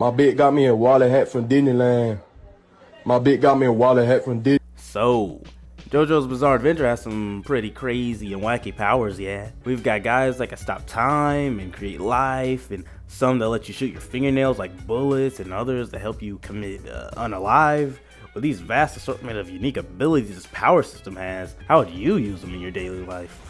My bitch got me a wallet hat from Disneyland. My bitch got me a wallet hat from Disney. So, JoJo's Bizarre Adventure has some pretty crazy and wacky powers, yeah. We've got guys that can stop time and create life, and some that let you shoot your fingernails like bullets, and others that help you commit unalive. With these vast assortment of unique abilities this power system has, how would you use them in your daily life?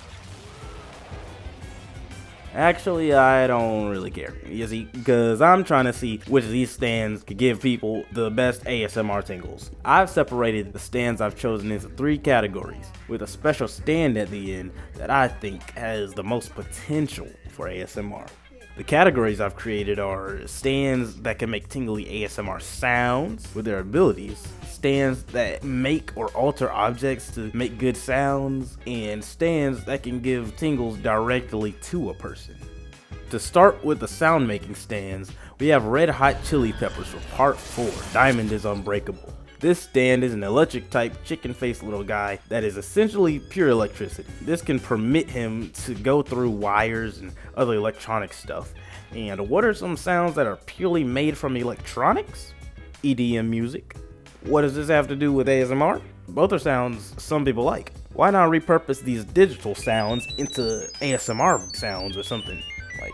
Actually, I don't really care, you see, because I'm trying to see which of these stands could give people the best ASMR tingles. I've separated the stands I've chosen into 3 categories, with a special stand at the end that I think has the most potential for ASMR. The categories I've created are stands that can make tingly ASMR sounds with their abilities, stands that make or alter objects to make good sounds, and stands that can give tingles directly to a person. To start with the sound making stands, we have Red Hot Chili Peppers for part 4, Diamond is Unbreakable. This stand is an electric type chicken faced little guy that is essentially pure electricity. This can permit him to go through wires and other electronic stuff. And what are some sounds that are purely made from electronics? EDM music. What does this have to do with ASMR? Both are sounds some people like. Why not repurpose these digital sounds into ASMR sounds or something like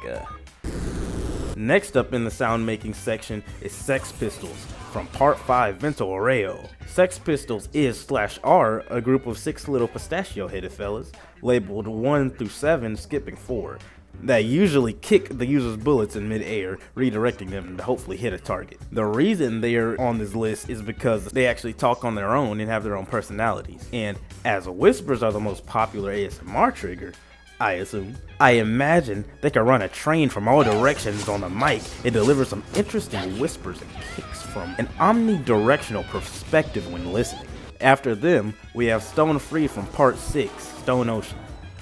Next up in the sound making section is Sex Pistols from part 5 Vento Oreo. Sex Pistols is/are a group of 6 little pistachio headed fellas, labeled 1 through 7 skipping 4, that usually kick the user's bullets in mid-air, redirecting them to hopefully hit a target. The reason they're on this list is because they actually talk on their own and have their own personalities, and as whispers are the most popular ASMR trigger, I imagine they could run a train from all directions on the mic and deliver some interesting whispers and kicks from an omnidirectional perspective when listening. After them, we have Stone Free from part 6, Stone Ocean.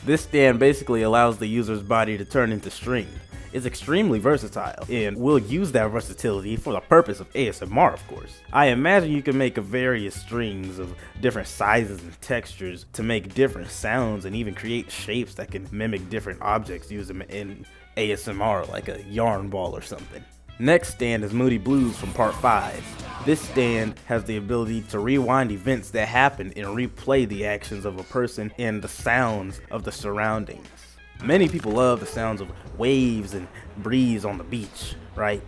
This stand basically allows the user's body to turn into string. It's extremely versatile, and we'll use that versatility for the purpose of ASMR, of course. I imagine you can make various strings of different sizes and textures to make different sounds and even create shapes that can mimic different objects used in ASMR, like a yarn ball or something. Next stand is Moody Blues from part 5. This stand has the ability to rewind events that happened and replay the actions of a person and the sounds of the surroundings. Many people love the sounds of waves and breeze on the beach, right?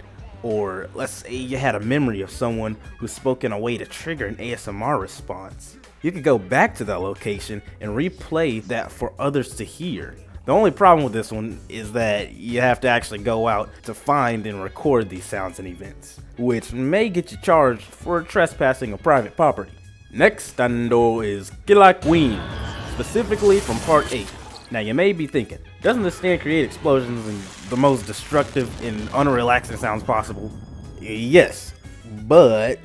Or let's say you had a memory of someone who spoke in a way to trigger an ASMR response. You could go back to that location and replay that for others to hear. The only problem with this one is that you have to actually go out to find and record these sounds and events, which may get you charged for trespassing a private property. Next stando is Killer Queen, specifically from part 8. Now you may be thinking, doesn't this stand create explosions and the most destructive and unrelaxing sounds possible? Yes, but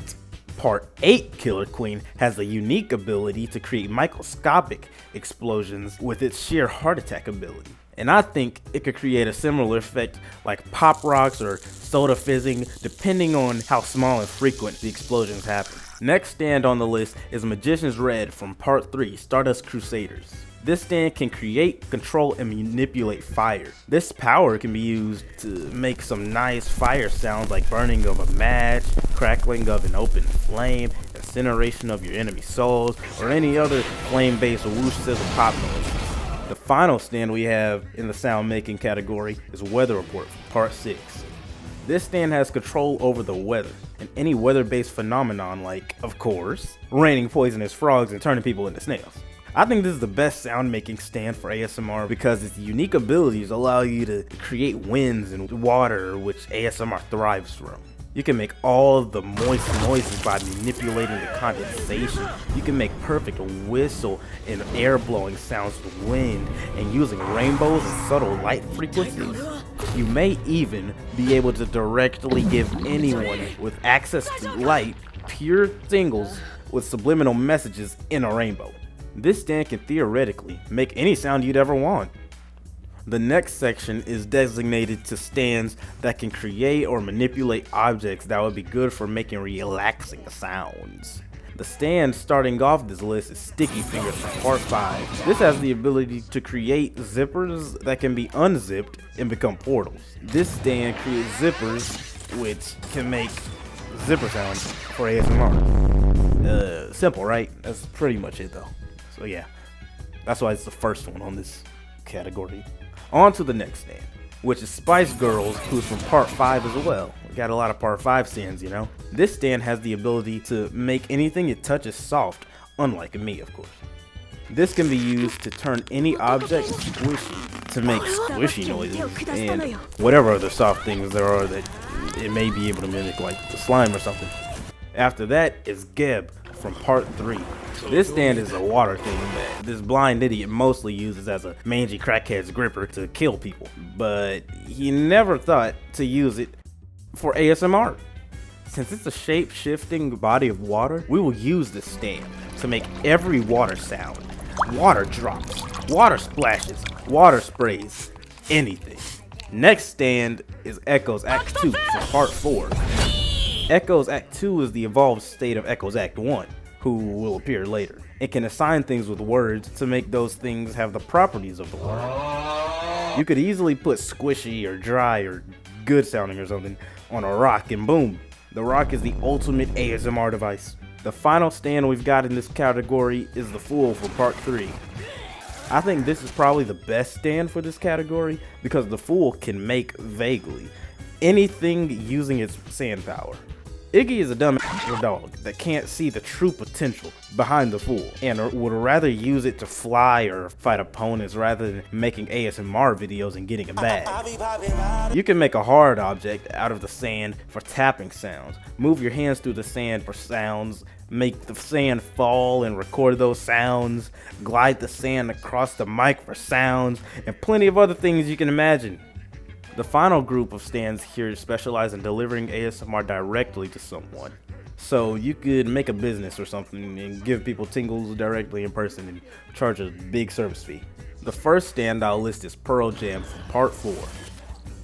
part 8 Killer Queen has a unique ability to create microscopic explosions with its sheer heart attack ability. And I think it could create a similar effect like pop rocks or soda fizzing, depending on how small and frequent the explosions happen. Next stand on the list is Magician's Red from part 3 Stardust Crusaders. This stand can create, control, and manipulate fire. This power can be used to make some nice fire sounds like burning of a match, crackling of an open flame, incineration of your enemy's souls, or any other flame-based whoosh sizzle pop noise. The final stand we have in the sound making category is Weather Report from part 6. This stand has control over the weather and any weather-based phenomenon like, of course, raining poisonous frogs and turning people into snails. I think this is the best sound making stand for ASMR because its unique abilities allow you to create winds and water, which ASMR thrives from. You can make all of the moist noises by manipulating the condensation. You can make perfect whistle and air blowing sounds with wind and using rainbows and subtle light frequencies. You may even be able to directly give anyone with access to light pure tingles with subliminal messages in a rainbow. This stand can theoretically make any sound you'd ever want. The next section is designated to stands that can create or manipulate objects that would be good for making relaxing sounds. The stand starting off this list is Sticky Fingers from part 5. This has the ability to create zippers that can be unzipped and become portals. This stand creates zippers which can make zipper sounds for ASMR. Simple, right? That's pretty much it though. So yeah, that's why it's the first one on this category. On to the next stand, which is Spice Girls, who's from part 5 as well. We got a lot of part 5 stands, you know. This stand has the ability to make anything it touches soft, unlike me, of course. This can be used to turn any object squishy to make squishy noises and whatever other soft things there are that it may be able to mimic, like the slime or something. After that is Geb from part 3. This stand is a water thing that this blind idiot mostly uses as a mangy crackhead's gripper to kill people, but he never thought to use it for ASMR. Since it's a shape-shifting body of water, we will use this stand to make every water sound. Water drops, water splashes, water sprays, anything. Next stand is Echo's Act 2 from part 4. Echo's Act 2 is the evolved state of Echo's Act 1, who will appear later. It can assign things with words to make those things have the properties of the word. You could easily put squishy or dry or good sounding or something on a rock and boom, the rock is the ultimate ASMR device. The final stand we've got in this category is the Fool for part 3. I think this is probably the best stand for this category because the Fool can make vaguely anything using its sand power. Iggy is a dumb dog that can't see the true potential behind the Fool and would rather use it to fly or fight opponents rather than making ASMR videos and getting a bag. You can make a hard object out of the sand for tapping sounds, move your hands through the sand for sounds, make the sand fall and record those sounds, glide the sand across the mic for sounds, and plenty of other things you can imagine. The final group of stands here specialize in delivering ASMR directly to someone. So you could make a business or something and give people tingles directly in person and charge a big service fee. The first stand I'll list is Pearl Jam from part 4.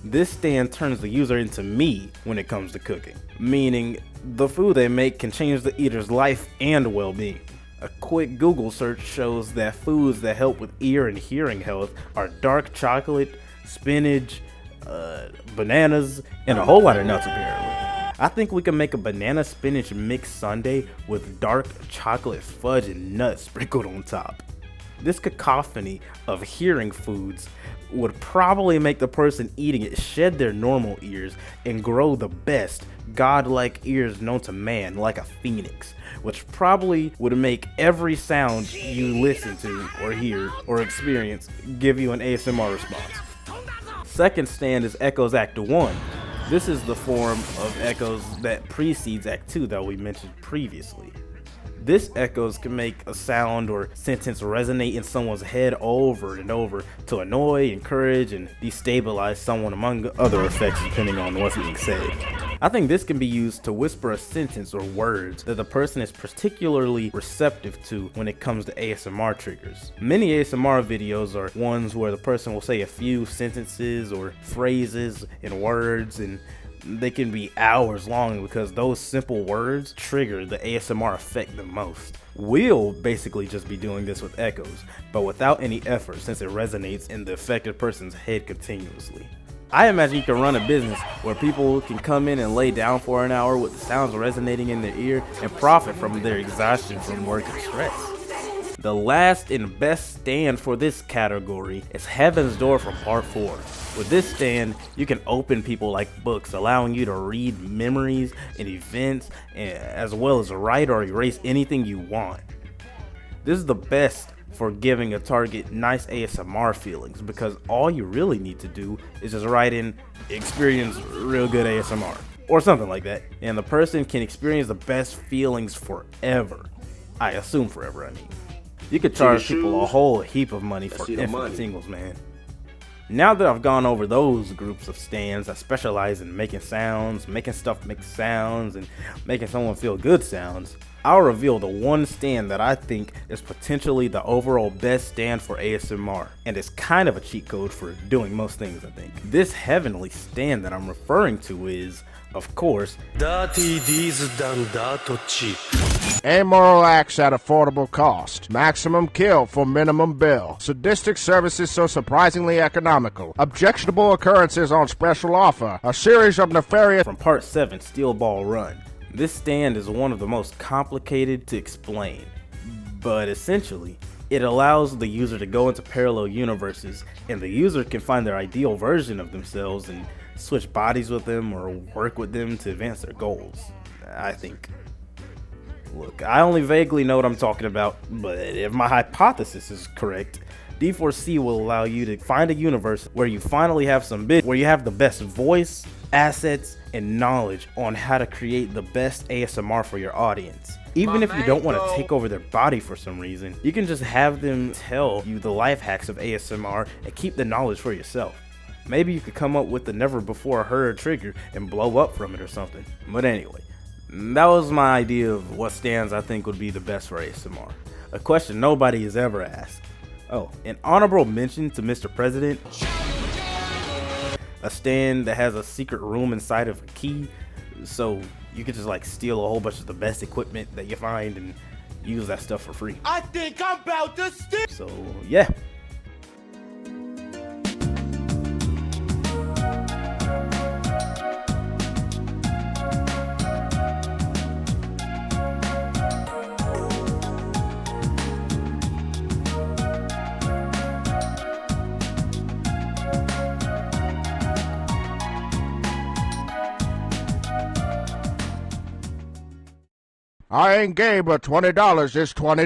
This stand turns the user into me when it comes to cooking, meaning the food they make can change the eater's life and well-being. A quick Google search shows that foods that help with ear and hearing health are dark chocolate, spinach, bananas, and a whole lot of nuts apparently. I think we can make a banana spinach mix sundae with dark chocolate fudge and nuts sprinkled on top. This cacophony of hearing foods would probably make the person eating it shed their normal ears and grow the best godlike ears known to man like a phoenix, which probably would make every sound you listen to or hear or experience give you an ASMR response. Second stand is Echo's Act 1. This is the form of echoes that precedes Act 2 that we mentioned previously. This echoes can make a sound or sentence resonate in someone's head over and over to annoy, encourage, and destabilize someone, among other effects depending on what's being said. I think this can be used to whisper a sentence or words that the person is particularly receptive to when it comes to ASMR triggers. Many ASMR videos are ones where the person will say a few sentences or phrases and words, and they can be hours long because those simple words trigger the ASMR effect the most. We'll basically just be doing this with echoes, but without any effort since it resonates in the affected person's head continuously. I imagine you can run a business where people can come in and lay down for an hour with the sounds resonating in their ear and profit from their exhaustion from work and stress. The last and best stand for this category is Heaven's Door from part 4. With this stand, you can open people like books, allowing you to read memories and events, as well as write or erase anything you want. This is the best for giving a target nice ASMR feelings, because all you really need to do is just write in experience real good ASMR or something like that, and the person can experience the best feelings forever. I assume forever, I mean. You could charge people a whole heap of money for infinite tingles, man. Now that I've gone over those groups of stands that specialize in making sounds, making stuff make sounds, and making someone feel good sounds, I'll reveal the one stand that I think is potentially the overall best stand for ASMR, and it's kind of a cheat code for doing most things, I think. This heavenly stand that I'm referring to is Of course, Dirty these done dato cheap. Amoral acts at affordable cost. Maximum kill for minimum bill. Sadistic services so surprisingly economical. Objectionable occurrences on special offer. A series of nefarious... from Part 7, Steel Ball Run. This stand is one of the most complicated to explain, but essentially, it allows the user to go into parallel universes, and the user can find their ideal version of themselves and switch bodies with them or work with them to advance their goals, I think. Look, I only vaguely know what I'm talking about, but if my hypothesis is correct, D4C will allow you to find a universe where you finally have where you have the best voice, assets, and knowledge on how to create the best ASMR for your audience. Even if you don't want to take over their body for some reason, you can just have them tell you the life hacks of ASMR and keep the knowledge for yourself. Maybe you could come up with the never before heard trigger and blow up from it or something. But anyway, that was my idea of what stands I think would be the best for ASMR. A question nobody has ever asked. Oh, an honorable mention to Mr. President. A stand that has a secret room inside of a key, so you could just like steal a whole bunch of the best equipment that you find and use that stuff for free. I think I'm about to steal. So yeah. I ain't gay, but $20 is $20.